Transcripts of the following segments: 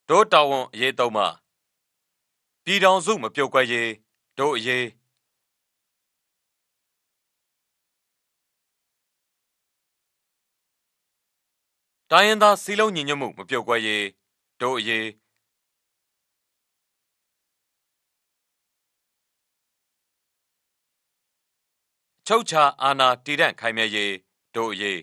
တို့တာဝန်အရေးသုံးပါပြည်ထောင်စုမပြုတ်ကွက်ရေးတို့အရေးတိုင်းရင်းသားစည်းလုံးညီညွတ်မှုမပြုတ်ကွက်ရေးတို့အရေးချုပ်ချာအာဏာတည်တံ့ခိုင်မြဲရေးတို့အရေး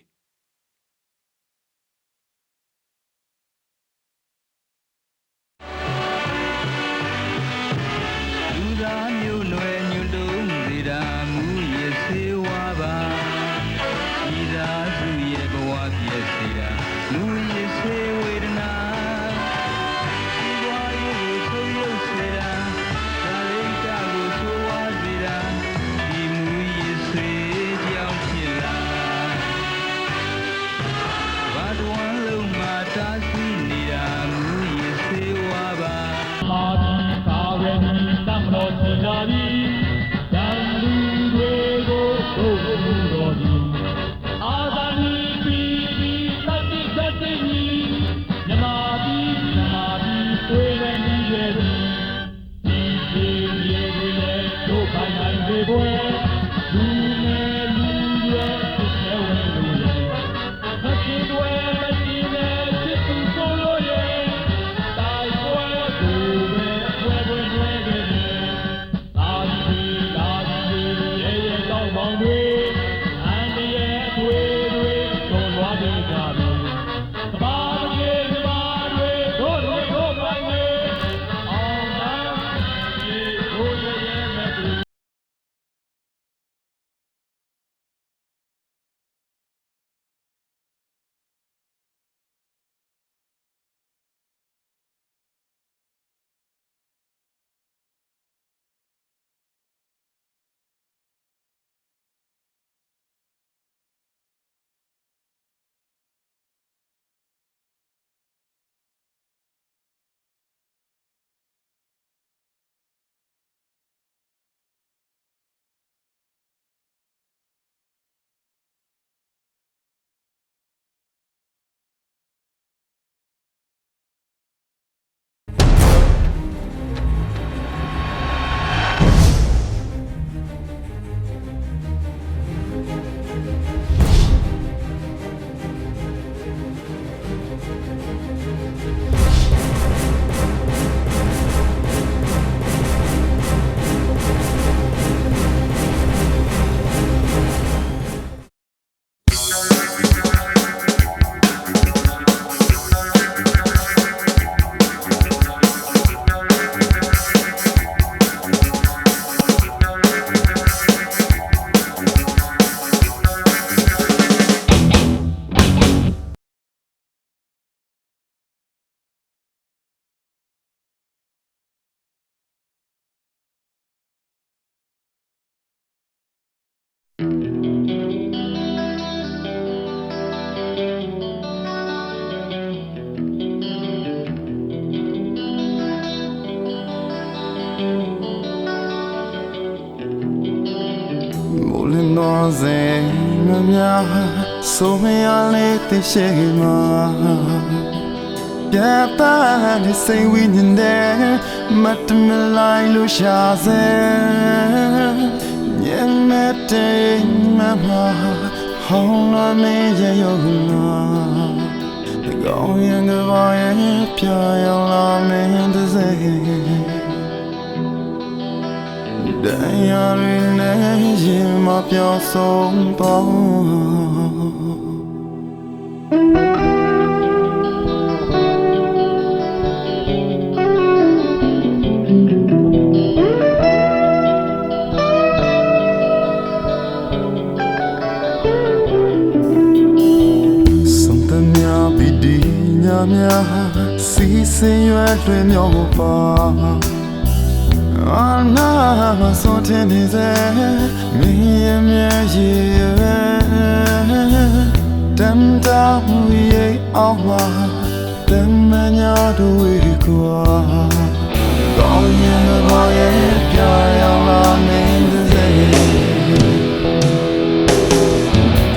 ဆိုမရလေသိရှိမှာပြတ်သားတဲ့စိတ်ဝိညာဉ်တဲ့မတ်မလိုက်လို့ရှာစေညနေတဲ့မမဟောင်းလာနေရရောနာကောင်းရင်ကဘာရဲ့ပြရောင်လာမင်းတဲ့စေတရားရင်းနဲ့ရင်မပြောဆုံးတော့စီစဉ်ရွယ်လွှဲမြောက်ပါအာနာမဆိုတဲ့နေစေမင်းရဲ့မျက်ရည်တမ်းတာမှုရဲ့အောင်မှာတမ်းမညာတို့ဝေကွာကောင်းရင်ဘာရဲ့ပြရောင်လာမင်းတဲ့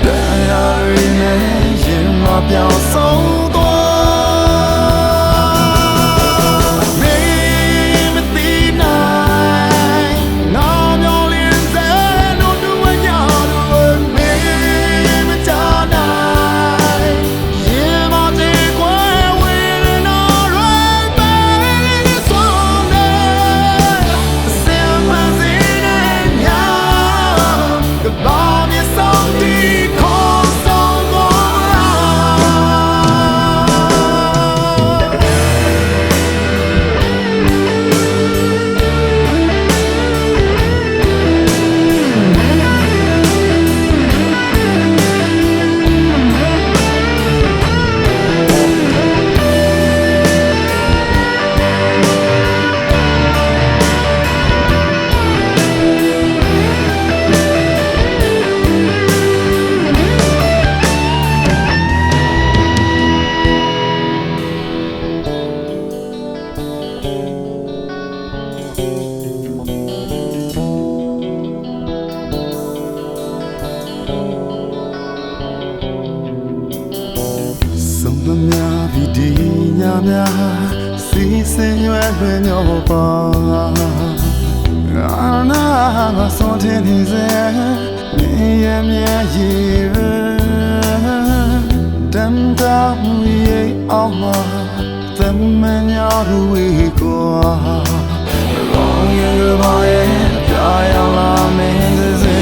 တရားရင်းနဲ့ရင်မပြောင်းဆုံး mya vidi nya mya si se yue lue nyo pa ana ma son tin ni se ni ye mya yi dam da mu ye ao ma them man ya ru we ko long ye ba ye ya ya la me se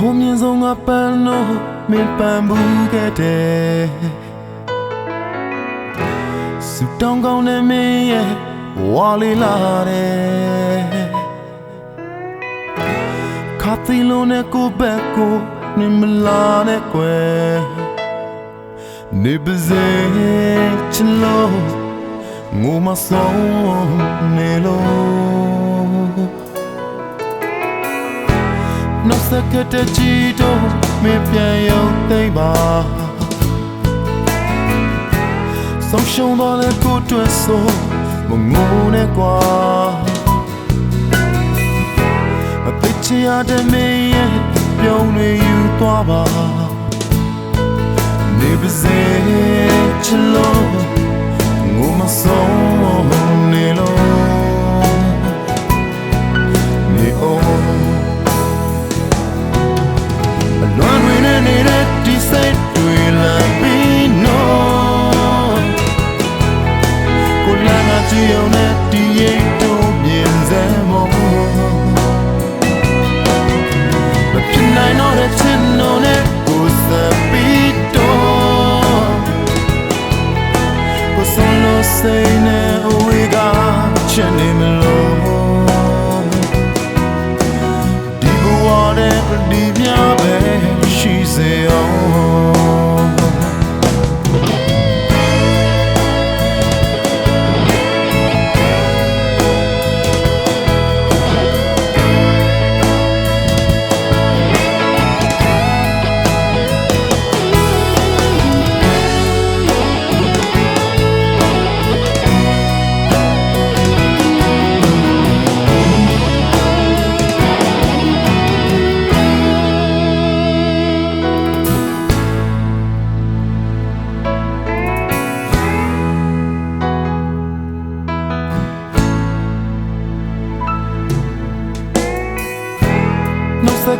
Hôm nhiên dòng ngập ban nô mình bàn bù kê tê sự đông công nê mê yê Wa li la đê Khát tí lô nê cô bê cô Nê mê la nê quê Nê bê dê chân lô Ngô mà sống nê lô Nó sẽ kết tế chi đô Mê bia yêu tây bà Sống sống đó lê cô tuê sô Một ngô nê qua Bê chê á đê mê yê Biao nê yêu tòa bà Nê bê dê chân lô Ngô mà sống nê lô Nê ô Loan huy nê nê nê đi xây đuôi là bí nô Cô là ngà chiều nê đi yê đô biển dê mô Và chân này nó đã chân nô nê cô sẽ bí đô Cô sống lô xây nê ôi gà chân nê mê lô Đi bố hoa đê đi bia bê she say oh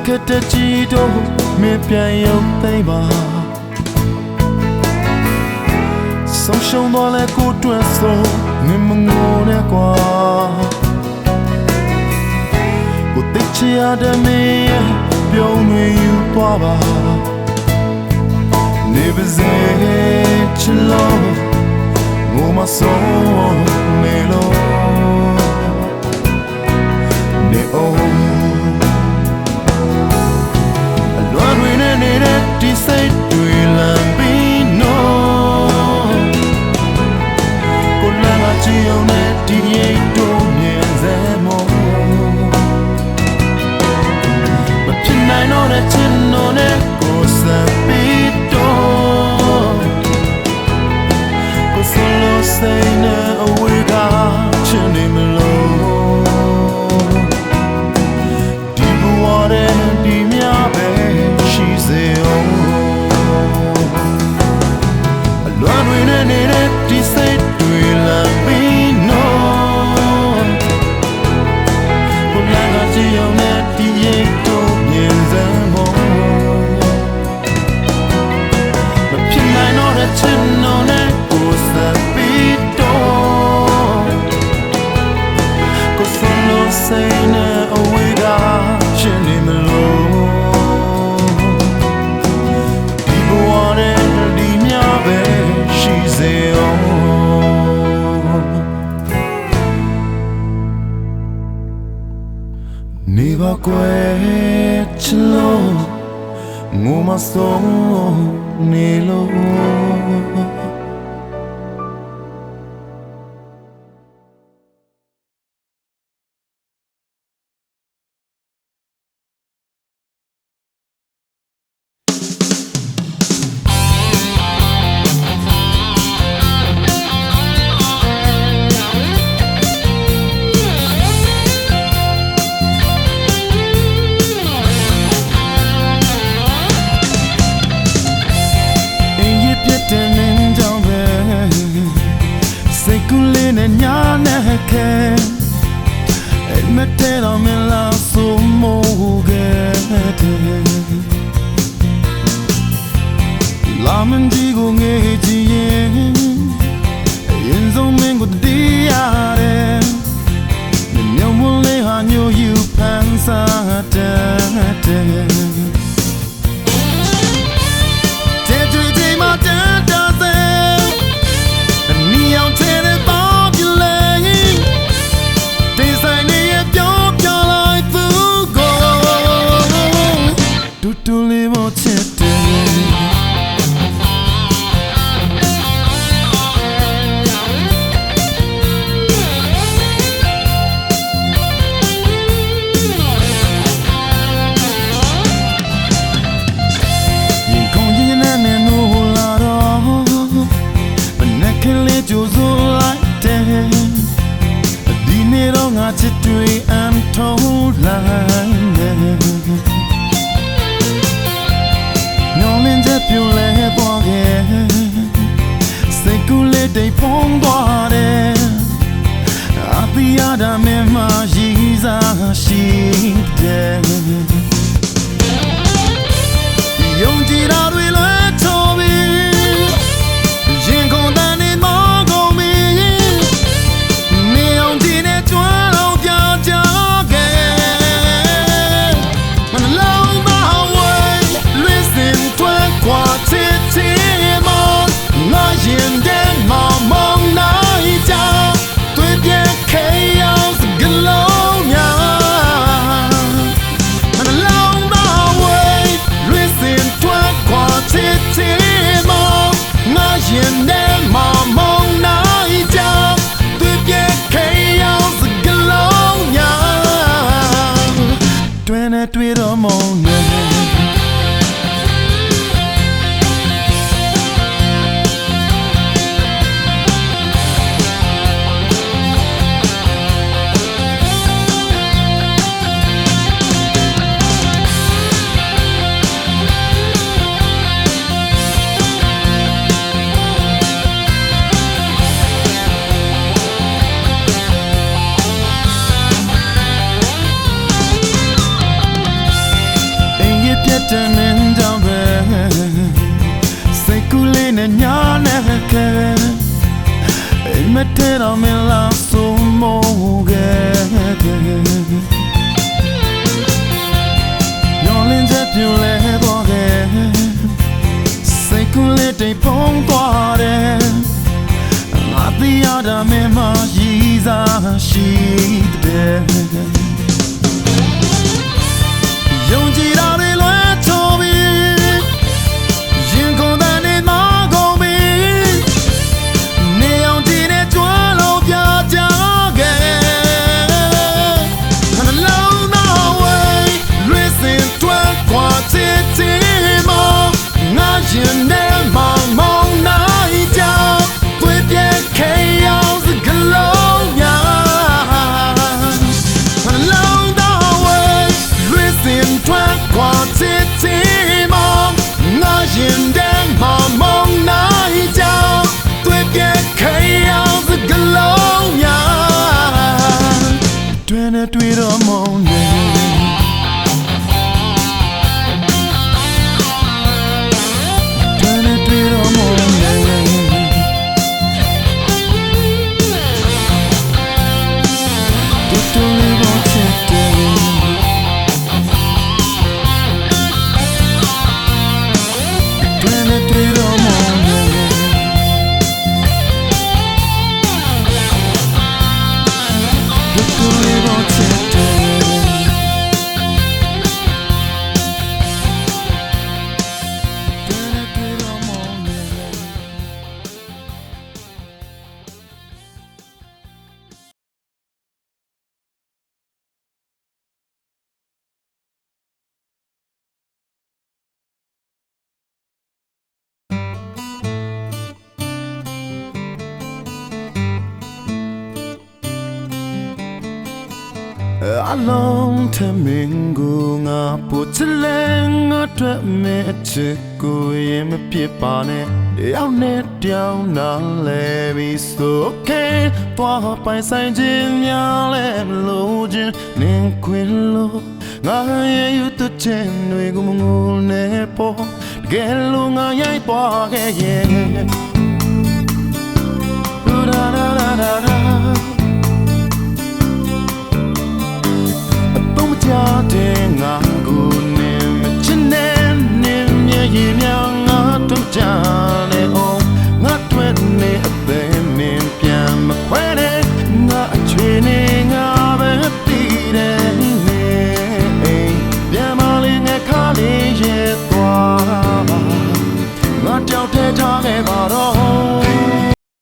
ခက်တဲ့ကြည်တော့မင်းပြန်ရုပ်သိမ်းပါဆုံးရှုံးသွားလဲကိုတွဲဆုံးမင်းမငိုနဲ့ကွာကိုသိချရတဲ့မင်းပြုံးတွေယူသွားပါနေပါစေချစ်လို့ငိုမဆုံးနေလို့နေအောင်အလွန်ဝင်နေတဲ့ဒီစိတ်တွေလမ်းပြီးနော်ကိုလာမချီအောင်နဲ့ဒီရိတ်တို့မြင်စေမို့မဖြစ်နိုင်တော့တဲ့ချစ်လို့နဲ့ကိုစပြီးတော့ကိုစလို့စိတ်နဲ့အဝေးကချင်နေမလို့ဒီဘဝရဲ့ဒီမြပဲရှိစေအောင်အလွန်ဝင်နေတဲ့ဒီစိတ်တွေလာပြီးနော်ကိုလာကကြည့်အောင်နဲ့ဒီရိတ်တို့မြင်စမ်းမို့မဖြစ်နိုင်တော့တဲ့ချစ်လို့နဲ့ကိုစပြီးတော့ကိုစလို့စိတ်နဲ့အဝေးကချင်နေမလို့ဒီဘဝနဲ့ဒီမြပဲရှိစေအောင်နေပါကွယ်ချစ်လို့ငိုမဆုံးနေလို့ညာနဲ့ခဲအဲ့မတဲတော့မလာဆိုမို့ခဲ့တဲ့လာမန်ဒီကိုငေးကြည့်ရင်ဆုံးမင်းကိုတည်ရတယ်မြုံမလေးဟာညိုယူဖန်စားတဲ့တူလေးမချစ်တယ်ရင်ခုန်ရင်နဲ့နိုးလာတော့မနဲ့ကလေးကြိုးစိုးလိုက်တယ်ဒီနေ့တော့ငါချစ်တွေအမ်ထုံးလိုက်တယ်ပြူလဲသွားခဲ့စိတ်ကူးလေးတိတ်ဖုံးသွားတယ်အပီရတာမင်းမရည်စားရှိတယ်ယုံကြည်တာတွေလွဲချော်ပြီးရင်ကုန်တန်နေမကုန်ပြီးနေအောင်ကြည့်နေကြွအောင်ပြကြခဲ့မနှလုံးသားဝဲလွင့်စင်ထွက်ခွာချစ်ချင်မငါရင်တဲ့မမုံနိုင်ကြတွေ့ပြခဲရောက်စကလုံးများမနှလုံးသားဝဲလွင့်စင်ထွက်ခွာချစ်ချင်မငါရင်တဲ့မမုံနိုင်ကြတွေ့ပြခဲရောက်စကလုံးများတွင်နဲ့တွေ့တော့မုံနဲ့ Jamin Jambe Sekuline Nyane Imetera Mila Sumoge Yolinje Pule Doge Sekulite Pong Dore Ati Ada Mema Yiza Shide Yonji Dare Loe Tobi Jinko Dane Magobi Neon Dine Jualo Pia Jage And along the way Listen to a quantity more Najin Ne Mong Mong Nai Jao With your chaos glow And along the way Listen to a quantity more Najin Ne Mong Nai Jao With your chaos glow Twene Twitter morning Along to mingo nga putleng atwa me chiku yem pipane yaw ne tiao na le bi so okay twa pai sai jin nya le lo jin nin kwin lo nga ye yu tu chen nui gu ngu ne po ge lo nga yai twa ge ye da da da da da